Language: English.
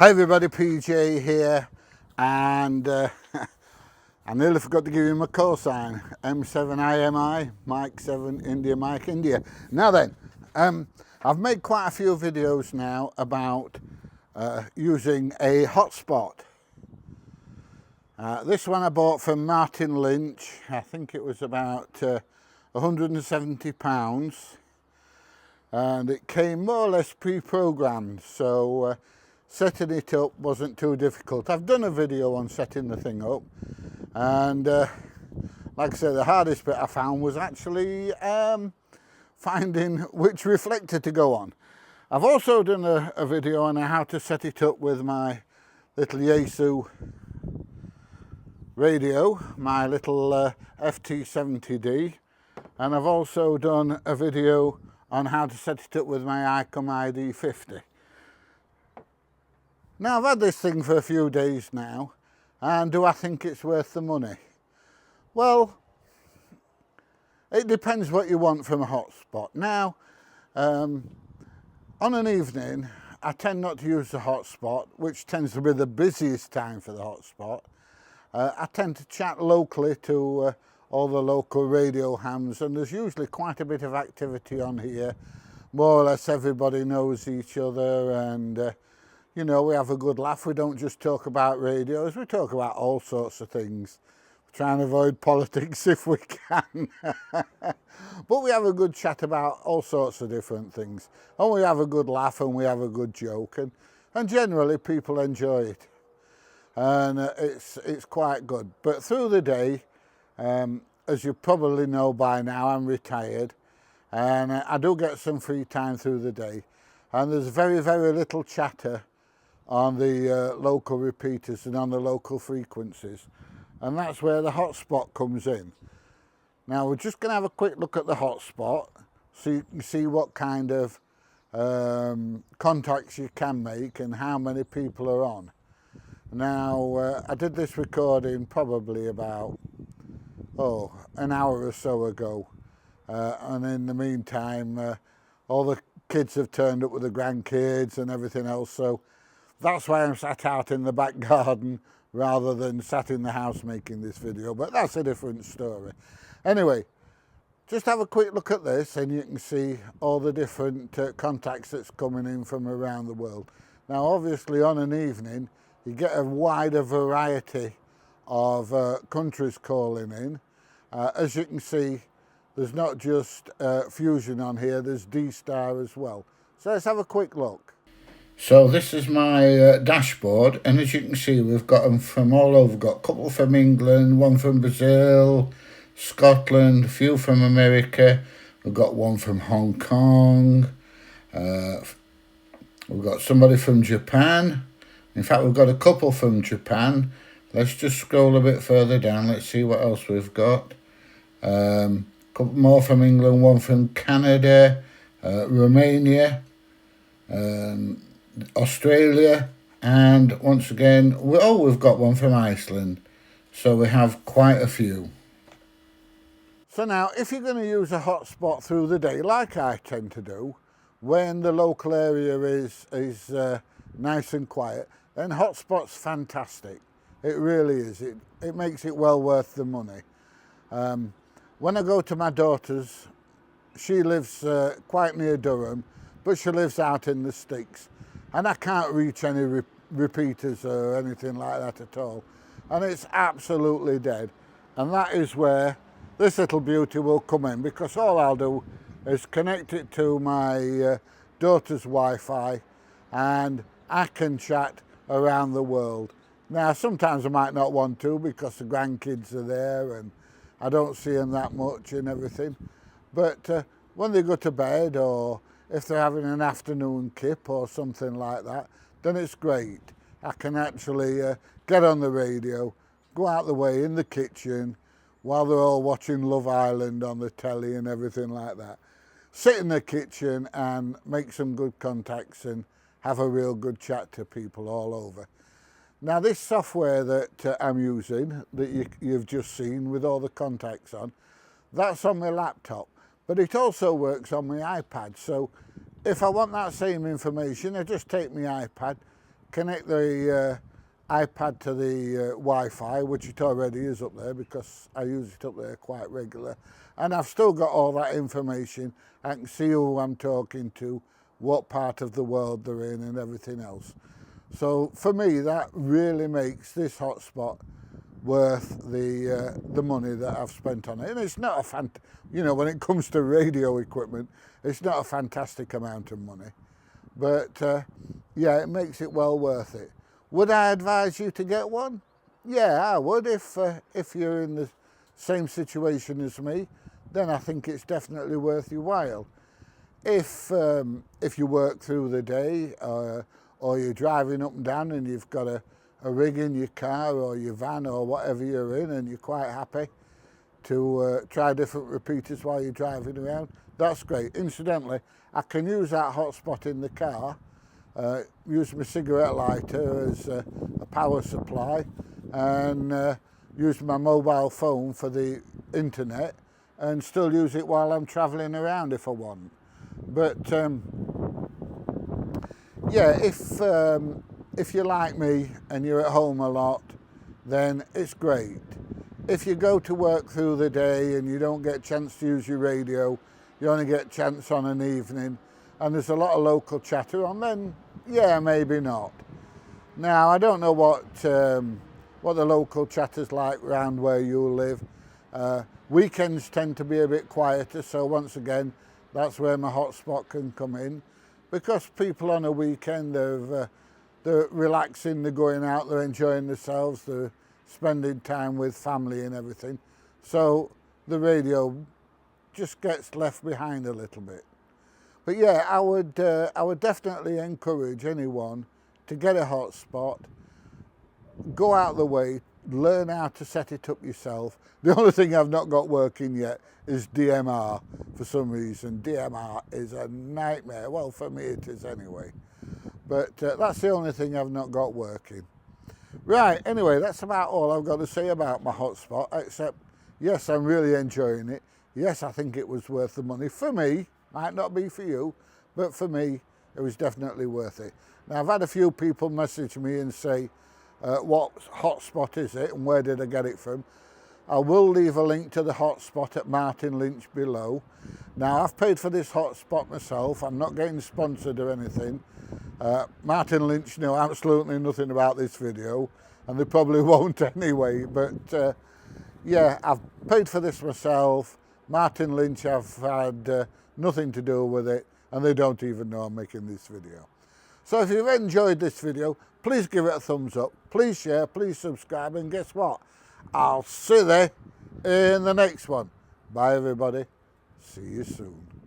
Hi everybody, PJ here, and I nearly forgot to give you my call sign, M7IMI, Mike 7 India Mike India. Now then, I've made quite a few videos now about using a hotspot. This one I bought from Martin Lynch. I think it was about £170, and it came more or less pre-programmed, so setting it up wasn't too difficult. I've done a video on setting the thing up, and like I said, the hardest bit I found was actually finding which reflector to go on. I've also done a video on how to set it up with my little Yaesu radio, my little FT70D, and I've also done a video on how to set it up with my ICOM ID50. Now, I've had this thing for a few days now, and do I think it's worth the money? Well, it depends what you want from a hotspot. Now, on an evening, I tend not to use the hotspot, which tends to be the busiest time for the hotspot. I tend to chat locally to all the local radio hams, and there's usually quite a bit of activity on here. More or less everybody knows each other, and you know, we have a good laugh. We don't just talk about radios, we talk about all sorts of things. We try and avoid politics if we can. But we have a good chat about all sorts of different things. And we have a good laugh and we have a good joke. And generally people enjoy it. And it's quite good. But through the day, as you probably know by now, I'm retired. And I do get some free time through the day. And there's very, very little chatter on the local repeaters and on the local frequencies, and that's where the hotspot comes in. Now we're just going to have a quick look at the hotspot so you can see what kind of contacts you can make and how many people are on. Now I did this recording probably about an hour or so ago, and in the meantime all the kids have turned up with the grandkids and everything else, so that's why I'm sat out in the back garden rather than sat in the house making this video, but that's a different story. Anyway, just have a quick look at this and you can see all the different contacts that's coming in from around the world. Now obviously on an evening you get a wider variety of countries calling in. As you can see, there's not just Fusion on here, there's D-Star as well. So let's have a quick look. So this is my dashboard, and as you can see we've got them from all over. We've got a couple from England, one from Brazil, Scotland, a few from America. We've got one from Hong Kong. We've got somebody from Japan. In fact, we've got a couple from Japan. Let's just scroll a bit further down. Let's see what else we've got. A couple more from England, one from Canada, Romania, Australia, and once again, we've got one from Iceland. So we have quite a few. So now, if you're going to use a hotspot through the day, like I tend to do, when the local area is nice and quiet, then hotspot's fantastic. It really is. It makes it well worth the money. When I go to my daughter's, she lives quite near Durham, but she lives out in the sticks, and I can't reach any repeaters or anything like that at all, and it's absolutely dead. And that is where this little beauty will come in, because all I'll do is connect it to my daughter's Wi-Fi and I can chat around the world. Now sometimes I might not want to because the grandkids are there and I don't see them that much and everything, but when they go to bed, or if they're having an afternoon kip or something like that, then it's great. I can actually get on the radio, go out the way in the kitchen while they're all watching Love Island on the telly and everything like that. Sit in the kitchen and make some good contacts and have a real good chat to people all over. Now this software that I'm using, that you've just seen with all the contacts on, that's on my laptop. But it also works on my iPad, so if I want that same information, I just take my iPad, connect the iPad to the Wi-Fi, which it already is up there because I use it up there quite regular, and I've still got all that information. I can see who I'm talking to, what part of the world they're in, and everything else. So for me, that really makes this hotspot worth the money that I've spent on it. And it's not when it comes to radio equipment, it's not a fantastic amount of money, but yeah, it makes it well worth it. Would I advise you to get one? Yeah, I would. If you're in the same situation as me, then I think it's definitely worth your while. If you work through the day, or you're driving up and down and you've got a rig in your car or your van or whatever you're in, and you're quite happy to try different repeaters while you're driving around, that's great. Incidentally, I can use that hotspot in the car, use my cigarette lighter as a power supply, and use my mobile phone for the internet, and still use it while I'm travelling around if I want. But yeah, if you're like me and you're at home a lot, then it's great. If you go to work through the day and you don't get a chance to use your radio, you only get a chance on an evening, and there's a lot of local chatter on, then yeah, maybe not. Now, I don't know what the local chatter's like around where you live. Weekends tend to be a bit quieter, so once again, that's where my hotspot can come in, because people on a weekend, they're relaxing, they're going out, they're enjoying themselves, they're spending time with family and everything. So the radio just gets left behind a little bit. But yeah, I would definitely encourage anyone to get a hotspot, go out the way, learn how to set it up yourself. The only thing I've not got working yet is DMR. For some reason, DMR is a nightmare. Well, for me it is anyway. But that's the only thing I've not got working. Right, anyway, that's about all I've got to say about my hotspot, except, yes, I'm really enjoying it. Yes, I think it was worth the money. For me, might not be for you, but for me, it was definitely worth it. Now, I've had a few people message me and say, what hotspot is it and where did I get it from? I will leave a link to the hotspot at Martin Lynch below. Now, I've paid for this hotspot myself. I'm not getting sponsored or anything. Martin Lynch know absolutely nothing about this video, and they probably won't anyway, but yeah, I've paid for this myself. Martin Lynch, I've had nothing to do with it, and they don't even know I'm making this video. So if you've enjoyed this video, please give it a thumbs up, please share, please subscribe, and guess what? I'll see you there in the next one. Bye everybody, see you soon.